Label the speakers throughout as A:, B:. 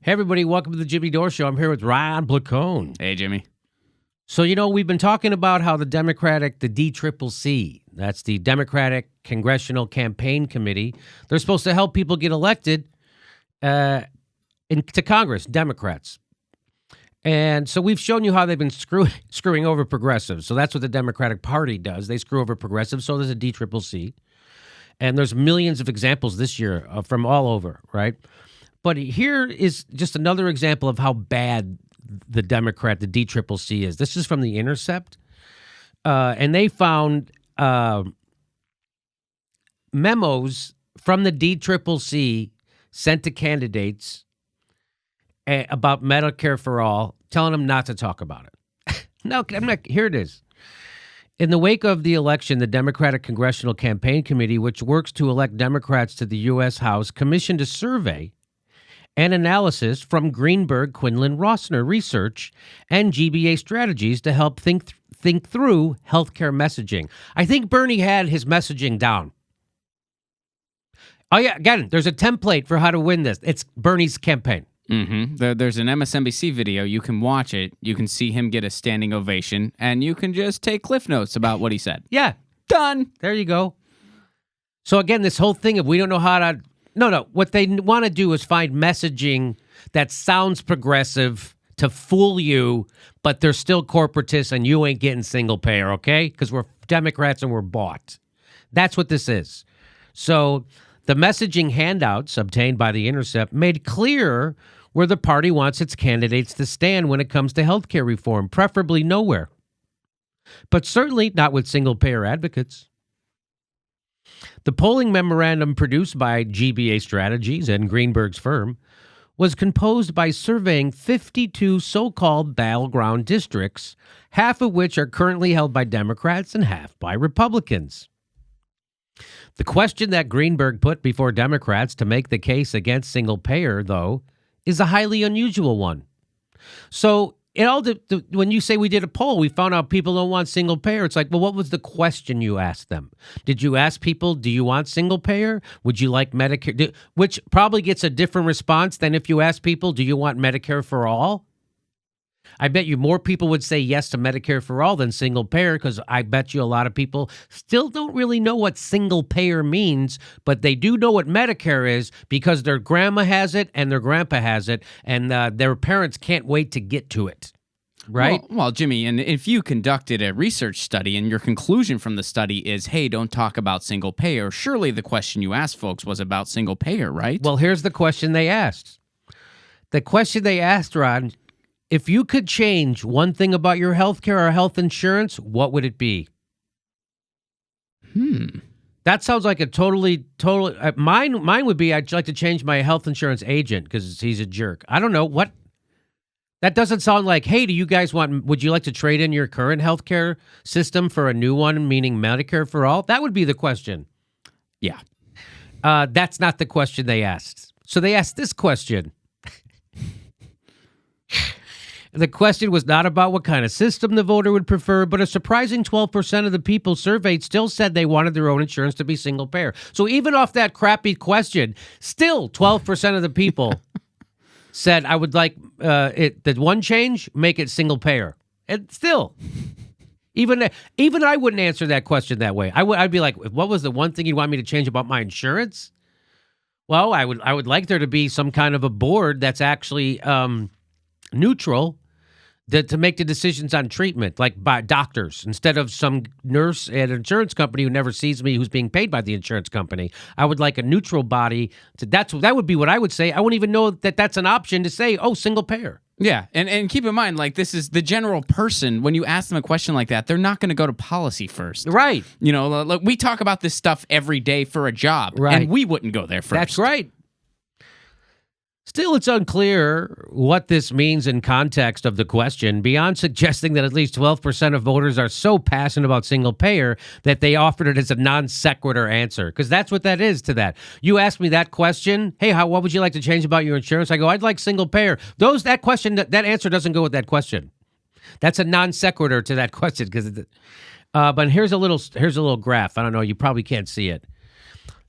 A: Hey, everybody, welcome to the Jimmy Dore Show. I'm here with Ron Placone.
B: Hey, Jimmy.
A: So, we've been talking about how the DCCC, that's the Democratic Congressional Campaign Committee, they're supposed to help people get elected to Congress, Democrats. And so we've shown you how they've been screwing over progressives. So that's what the Democratic Party does. They screw over progressives. So there's a DCCC. And there's millions of examples this year from all over, right? But here is just another example of how bad the DCCC is. This is from The Intercept. And they found memos from the DCCC sent to candidates about Medicare for All, telling them not to talk about it. No, I'm not. Here it is. In the wake of the election, the Democratic Congressional Campaign Committee, which works to elect Democrats to the U.S. House, commissioned a survey and analysis from Greenberg, Quinlan, Rossner Research and GBA Strategies to help think through healthcare messaging. I think Bernie had his messaging down. Oh, yeah, again, there's a template for how to win this. It's Bernie's campaign.
B: Mm-hmm. There's an MSNBC video. You can watch it. You can see him get a standing ovation, and you can just take cliff notes about what he said.
A: Yeah.
B: Done.
A: There you go. So, again, this whole thing of we don't know how to... No. What they want to do is find messaging that sounds progressive to fool you, but they're still corporatists and you ain't getting single payer, okay? Because we're Democrats and we're bought. That's what this is. So the messaging handouts obtained by The Intercept made clear where the party wants its candidates to stand when it comes to healthcare reform, preferably nowhere. But certainly not with single payer advocates. The polling memorandum produced by GBA Strategies and Greenberg's firm was composed by surveying 52 so-called battleground districts, half of which are currently held by Democrats and half by Republicans. The question that Greenberg put before Democrats to make the case against single payer, though, is a highly unusual one. So when you say we did a poll, we found out people don't want single payer. It's like, well, what was the question you asked them? Did you ask people, do you want single payer? Would you like Medicare? Which probably gets a different response than if you ask people, do you want Medicare for all? I bet you more people would say yes to Medicare for all than single payer, because I bet you a lot of people still don't really know what single payer means, but they do know what Medicare is because their grandma has it and their grandpa has it, and their parents can't wait to get to it. Right?
B: Well, Jimmy, and if you conducted a research study and your conclusion from the study is, hey, don't talk about single payer, surely the question you asked folks was about single payer, right?
A: Well, here's the question they asked. The question they asked, Ron, if you could change one thing about your health care or health insurance, what would it be? That sounds like a totally, mine would be I'd like to change my health insurance agent because he's a jerk. I don't know. What? That doesn't sound like, hey, would you like to trade in your current healthcare system for a new one, meaning Medicare for all? That would be the question.
B: Yeah.
A: That's not the question they asked. So they asked this question. The question was not about what kind of system the voter would prefer, but a surprising 12% of the people surveyed still said they wanted their own insurance to be single payer. So even off that crappy question, still 12% of the people said, I would like the one change, make it single payer. And still, even I wouldn't answer that question that way. I'd be like, what was the one thing you'd want me to change about my insurance? Well, I would like there to be some kind of a board that's actually neutral to make the decisions on treatment, like by doctors, instead of some nurse at an insurance company who never sees me, who's being paid by the insurance company. I would like a neutral body. That would be what I would say. I wouldn't even know that that's an option to say, oh, single payer.
B: Yeah, and keep in mind, like, this is the general person. When you ask them a question like that, they're not going to go to policy first.
A: Right.
B: Like, we talk about this stuff every day for a job,
A: right,
B: and we wouldn't go there first.
A: That's right. Still, it's unclear what this means in context of the question, beyond suggesting that at least 12% of voters are so passionate about single payer that they offered it as a non sequitur answer, because that's what that is to that. You ask me that question, hey, what would you like to change about your insurance? I go, I'd like single payer. That answer doesn't go with that question. That's a non sequitur to that question. But here's a little graph. I don't know. You probably can't see it.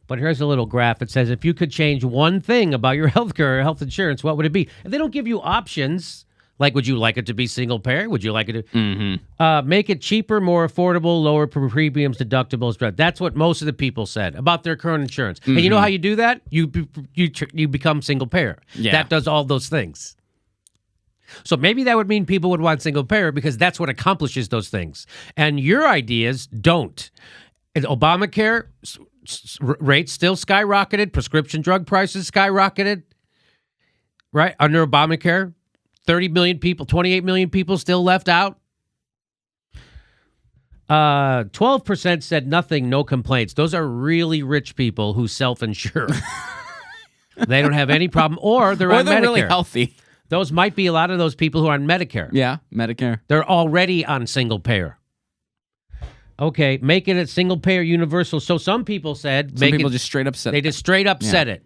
A: But here's a little graph. It says if you could change one thing about your healthcare or health insurance, what would it be? And they don't give you options. Like, would you like it to be single payer? Would you like it to make it cheaper, more affordable, lower premiums, deductibles? That's what most of the people said about their current insurance. And you know how you do that? You become single payer.
B: Yeah.
A: That does all those things. So maybe that would mean people would want single payer because that's what accomplishes those things. And your ideas don't. And Obamacare rates still skyrocketed. Prescription drug prices skyrocketed. Right? Under Obamacare, 30 million people, 28 million people still left out. 12% said nothing, no complaints. Those are really rich people who self-insure. They don't have any problem, or they're on
B: they're
A: Medicare.
B: really healthy.
A: Those might be a lot of those people who are on Medicare.
B: Yeah, Medicare.
A: They're already on single payer. Okay, make it a single payer universal. So some people said...
B: Some people just straight up said
A: They just straight up said it.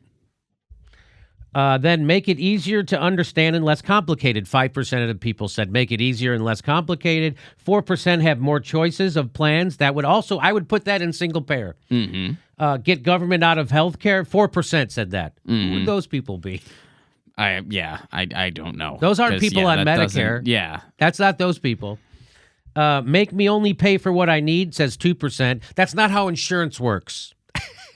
A: Then make it easier to understand and less complicated. 5% of the people said make it easier and less complicated. 4% have more choices of plans. That would also... I would put that in single payer. Get government out of healthcare. 4% said that. Who would those people be?
B: I don't know.
A: Those aren't people on Medicare.
B: Yeah.
A: That's not those people. Make me only pay for what I need, says 2%. That's not how insurance works.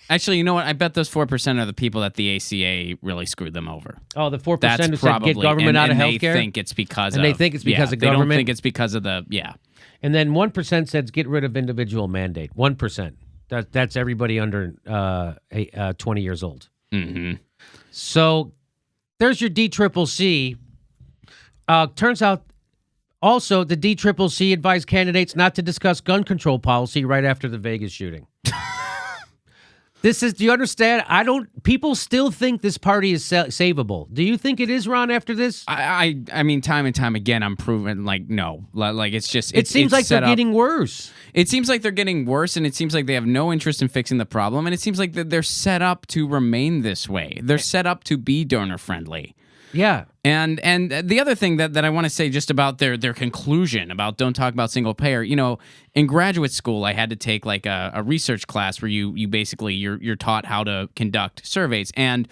B: Actually, you know what? I bet those 4% are the people that the ACA really screwed them over.
A: Oh, the 4%
B: That's
A: who
B: probably,
A: said get government out of
B: and
A: healthcare?
B: they think it's because
A: They think it's because of government?
B: They don't think it's because of the,
A: And then 1% says get rid of individual mandate. 1%. That's everybody under 20 years old. So there's your DCCC. Turns out also the DCCC advised candidates not to discuss gun control policy right after the Vegas shooting. Do you understand? People still think this party is savable. Do you think it is, Ron, after this?
B: I mean, time and time again, I'm proven, no. Like, it's just...
A: It seems like they're getting worse.
B: It seems like they're getting worse, and it seems like they have no interest in fixing the problem, and it seems like they're set up to remain this way. They're set up to be donor-friendly.
A: Yeah.
B: And the other thing that I want to say just about their conclusion about don't talk about single payer, in graduate school I had to take like a research class where you basically you're taught how to conduct surveys, and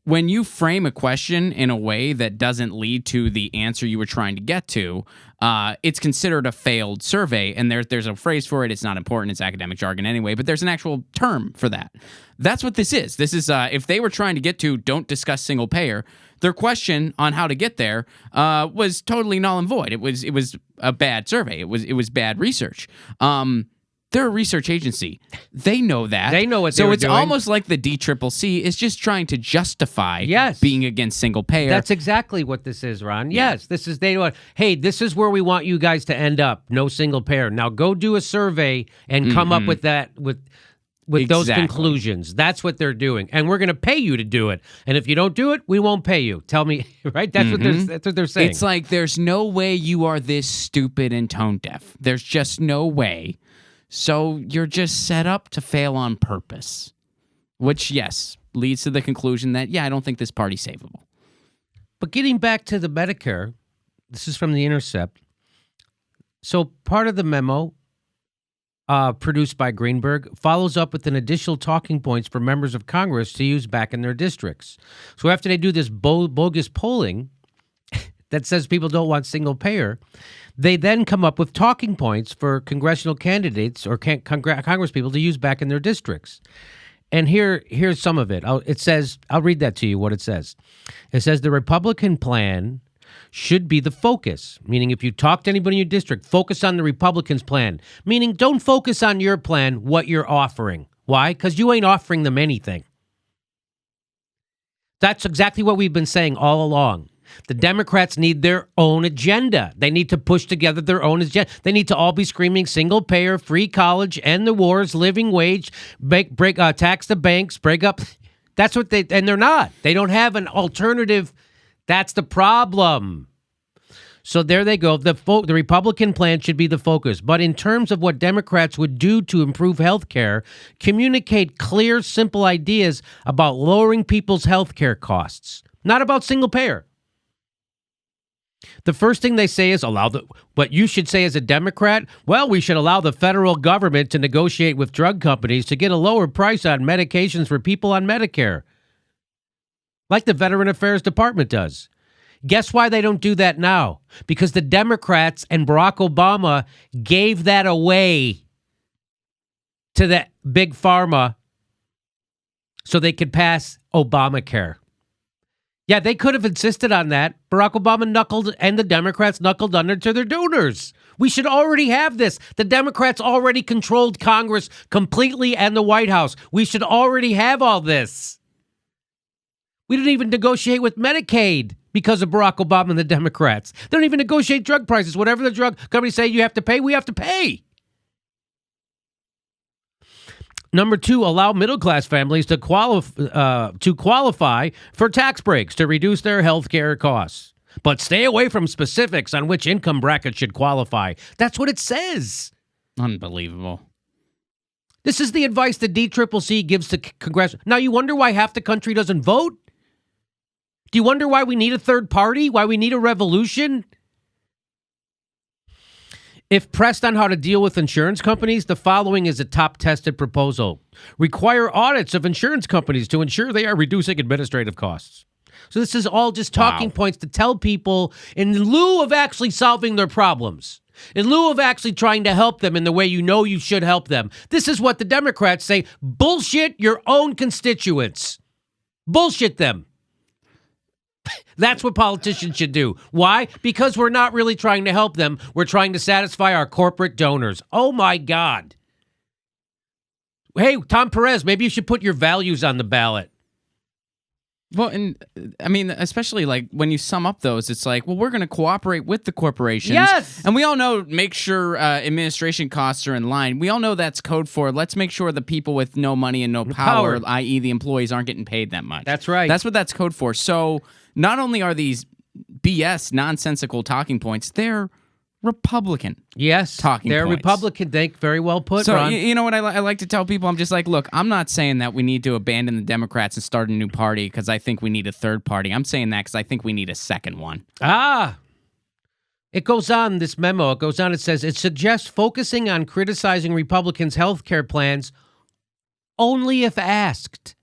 B: when you frame a question in a way that doesn't lead to the answer you were trying to get to, it's considered a failed survey. And there's a phrase for it. It's not important. It's academic jargon anyway, but there's an actual term for that. That's what this is. This is if they were trying to get to don't discuss single payer, their question on how to get there was totally null and void. It was a bad survey. It was bad research. They're a research agency. They know that.
A: They know what they were doing.
B: So it's almost like the DCCC is just trying to justify being against single payer.
A: That's exactly what this is, Ron. Yes, this is hey, this is where we want you guys to end up. No single payer. Now go do a survey and come up with that with those conclusions. That's what they're doing, and we're going to pay you to do it. And if you don't do it, we won't pay you. Tell me, right? That's what they're saying.
B: It's like there's no way you are this stupid and tone deaf. There's just no way. So you're just set up to fail on purpose, which, yes, leads to the conclusion that, I don't think this party's savable.
A: But getting back to the Medicare, this is from The Intercept. So part of the memo produced by Greenberg follows up with an additional talking points for members of Congress to use back in their districts. So after they do this bogus polling that says people don't want single payer, they then come up with talking points for congressional candidates or Congress people to use back in their districts. And here's some of it. I'll read that to you, what it says. It says the Republican plan should be the focus, meaning if you talk to anybody in your district, focus on the Republicans' plan, meaning don't focus on your plan, what you're offering. Why? Because you ain't offering them anything. That's exactly what we've been saying all along. The Democrats need their own agenda. They need to push together their own agenda. They need to all be screaming single payer, free college, end the wars, living wage, tax the banks, break up. That's what and they're not. They don't have an alternative. That's the problem. So there they go. The Republican plan should be the focus. But in terms of what Democrats would do to improve health care, communicate clear, simple ideas about lowering people's health care costs, not about single payer. The first thing they say is what you should say as a Democrat, well, we should allow the federal government to negotiate with drug companies to get a lower price on medications for people on Medicare, like the Veteran Affairs Department does. Guess why they don't do that now? Because the Democrats and Barack Obama gave that away to the big pharma so they could pass Obamacare. Yeah, they could have insisted on that. Barack Obama and the Democrats knuckled under to their donors. We should already have this. The Democrats already controlled Congress completely and the White House. We should already have all this. We didn't even negotiate with Medicaid because of Barack Obama and the Democrats. They don't even negotiate drug prices. Whatever the drug companies say you have to pay, we have to pay. Number 2, allow middle-class families to qualify for tax breaks to reduce their health care costs. But stay away from specifics on which income bracket should qualify. That's what it says.
B: Unbelievable.
A: This is the advice the DCCC gives to Congress. Now, you wonder why half the country doesn't vote? Do you wonder why we need a third party? Why we need a revolution? If pressed on how to deal with insurance companies, the following is a top-tested proposal. Require audits of insurance companies to ensure they are reducing administrative costs. So this is all just talking points to tell people in lieu of actually solving their problems, in lieu of actually trying to help them in the way you know you should help them. This is what the Democrats say. Bullshit your own constituents. Bullshit them. That's what politicians should do. Why? Because we're not really trying to help them. We're trying to satisfy our corporate donors. Oh, my God. Hey, Tom Perez, maybe you should put your values on the ballot.
B: Well, and I mean, especially like when you sum up those, it's like, well, we're going to cooperate with the corporations.
A: Yes.
B: And we all know, make sure administration costs are in line. We all know that's code for let's make sure the people with no money and no power, i.e. the employees, aren't getting paid that much.
A: That's right.
B: That's what that's code for. So not only are these BS, nonsensical talking points, they're Republican.
A: Yes, they're
B: points.
A: Republican. Very well put,
B: so,
A: Ron.
B: You know what I like to tell people? I'm just like, look, I'm not saying that we need to abandon the Democrats and start a new party because I think we need a third party. I'm saying that because I think we need a second one.
A: It goes on, this memo, it says, it suggests focusing on criticizing Republicans' health care plans only if asked.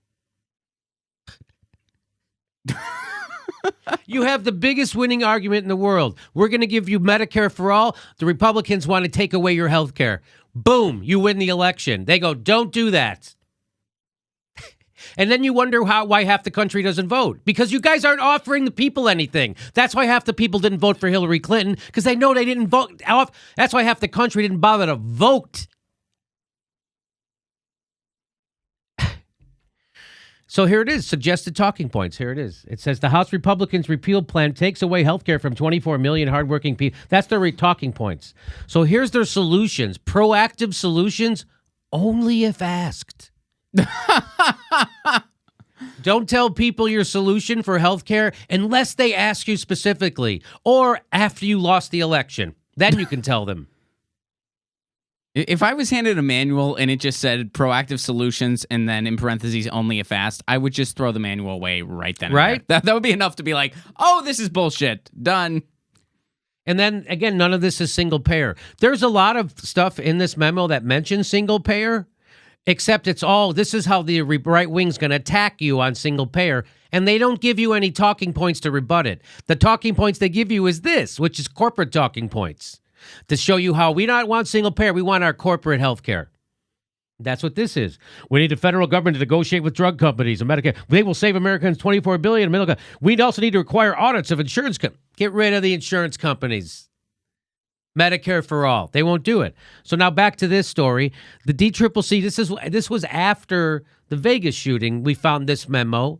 A: You have the biggest winning argument in the world. We're going to give you Medicare for all. The Republicans want to take away your health care. Boom, you win the election. They go, don't do that. And then you wonder why half the country doesn't vote. Because you guys aren't offering the people anything. That's why half the people didn't vote for Hillary Clinton, because they know they didn't vote. That's why half the country didn't bother to vote. So here it is, suggested talking points. Here it is. It says the House Republicans' repeal plan takes away health care from 24 million hardworking people. That's their talking points. So here's their solutions. Proactive solutions, only if asked. Don't tell people your solution for health care unless they ask you specifically or after you lost the election. Then you can tell them.
B: If I was handed a manual and it just said proactive solutions and then in parentheses only if asked, I would just throw the manual away right then.
A: Right?
B: That would be enough to be like, oh, this is bullshit. Done.
A: And then, again, none of this is single payer. There's a lot of stuff in this memo that mentions single payer, except it's all, this is how the right wing's going to attack you on single payer, and they don't give you any talking points to rebut it. The talking points they give you is this, which is corporate talking points. To show you how we don't want single payer, we want our corporate health care. That's what this is. We need the federal government to negotiate with drug companies and Medicare. They will save Americans $24 billion. We also need to require audits of insurance. Get rid of the insurance companies. Medicare for all. They won't do it. So now back to this story. The DCCC. This was after the Vegas shooting. We found this memo.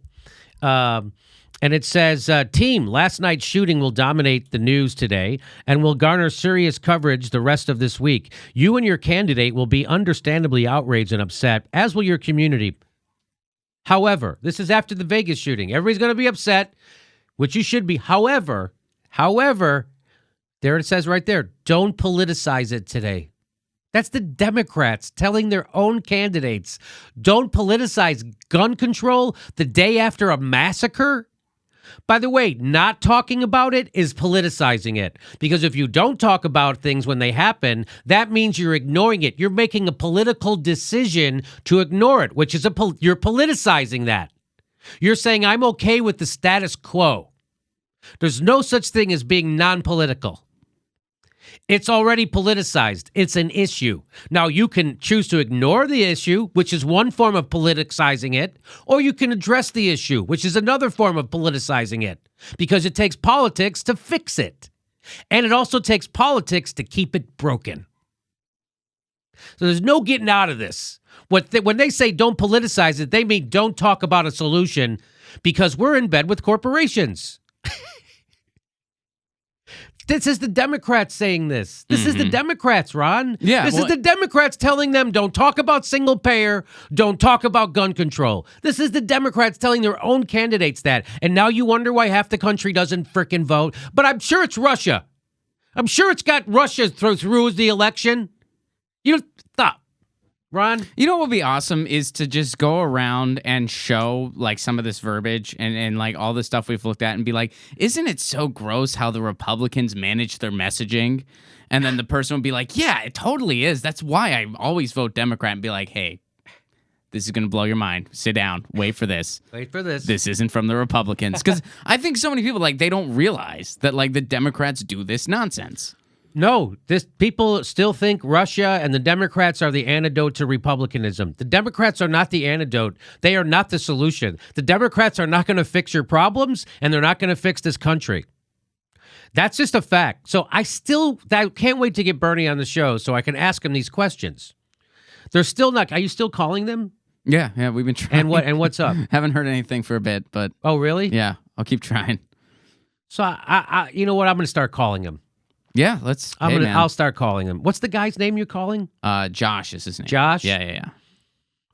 A: And it says, team, last night's shooting will dominate the news today and will garner serious coverage the rest of this week. You and your candidate will be understandably outraged and upset, as will your community. However, this is after the Vegas shooting. Everybody's going to be upset, which you should be. However, there it says right there, don't politicize it today. That's the Democrats telling their own candidates, don't politicize gun control the day after a massacre. By the way, not talking about it is politicizing it. Because if you don't talk about things when they happen, that means you're ignoring it. You're making a political decision to ignore it, which is you're politicizing that. You're saying, I'm okay with the status quo. There's no such thing as being non-political. It's already politicized. It's an issue. Now, you can choose to ignore the issue, which is one form of politicizing it, or you can address the issue, which is another form of politicizing it, because it takes politics to fix it. And it also takes politics to keep it broken. So there's no getting out of this. When they say don't politicize it, they mean don't talk about a solution because we're in bed with corporations. This is the Democrats saying this. This is the Democrats, Ron.
B: Yeah,
A: This is the Democrats telling them, don't talk about single payer, don't talk about gun control. This is the Democrats telling their own candidates that. And now you wonder why half the country doesn't frickin' vote. But I'm sure it's Russia. I'm sure it's got Russia through the election. You stop. Ron?
B: You know what would be awesome is to just go around and show like some of this verbiage and like all the stuff we've looked at and be like, isn't it so gross how the Republicans manage their messaging? And then the person would be like, yeah, it totally is. That's why I always vote Democrat, and be like, hey, this is going to blow your mind. Sit down. Wait for this.
A: Wait for this.
B: This isn't from the Republicans. Because I think so many people, like, they don't realize that like the Democrats do this nonsense.
A: No, people still think Russia and the Democrats are the antidote to republicanism. The Democrats are not the antidote. They are not the solution. The Democrats are not going to fix your problems, and they're not going to fix this country. That's just a fact. So I can't wait to get Bernie on the show so I can ask him these questions. They're still not. Are you still calling them?
B: Yeah, we've been trying.
A: And what's up?
B: Haven't heard anything for a bit, but
A: oh, really?
B: Yeah, I'll keep trying.
A: So I you know what? I'm going to start calling him.
B: Yeah,
A: I'll start calling him. What's the guy's name you're calling?
B: Josh is his name.
A: Josh?
B: Yeah.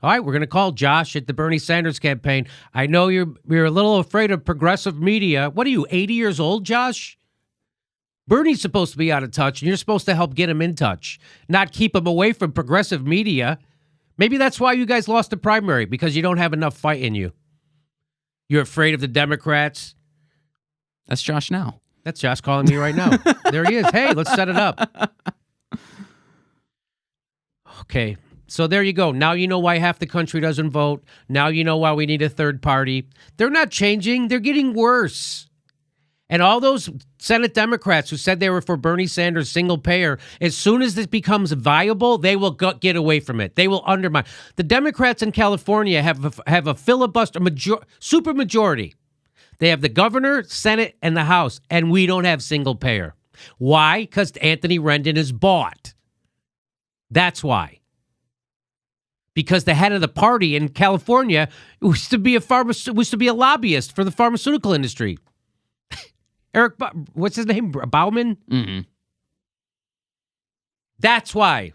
A: All right, we're going to call Josh at the Bernie Sanders campaign. I know you're a little afraid of progressive media. What are you, 80 years old, Josh? Bernie's supposed to be out of touch, and you're supposed to help get him in touch, not keep him away from progressive media. Maybe that's why you guys lost the primary, because you don't have enough fight in you. You're afraid of the Democrats.
B: That's Josh now.
A: That's Josh calling me right now. There he is. Hey, let's set it up. Okay, so there you go. Now you know why half the country doesn't vote. Now you know why we need a third party. They're not changing. They're getting worse. And all those Senate Democrats who said they were for Bernie Sanders single payer, as soon as this becomes viable, they will get away from it. They will undermine. The Democrats in California have a filibuster, super majority. They have the governor, Senate, and the House, and we don't have single payer. Why? Because Anthony Rendon is bought. That's why. Because the head of the party in California used to be a lobbyist for the pharmaceutical industry. Eric, what's his name? Bauman?
B: Mm-hmm.
A: That's why.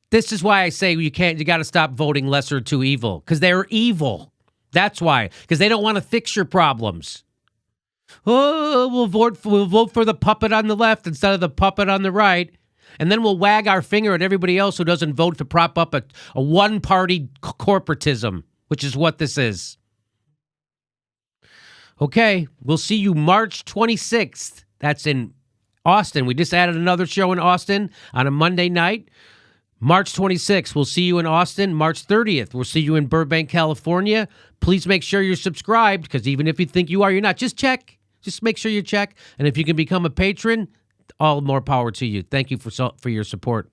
A: This is why I say you got to stop voting lesser to evil, because they're evil. That's why, because they don't want to fix your problems. Oh, we'll vote for the puppet on the left instead of the puppet on the right, and then we'll wag our finger at everybody else who doesn't vote to prop up a one-party corporatism, which is what this is. Okay, we'll see you March 26th. That's in Austin. We just added another show in Austin on a Monday night. March 26th, we'll see you in Austin. March 30th, we'll see you in Burbank, California. Please make sure you're subscribed, because even if you think you are, you're not. Just check. Just make sure you check. And if you can become a patron, all more power to you. Thank you for your support.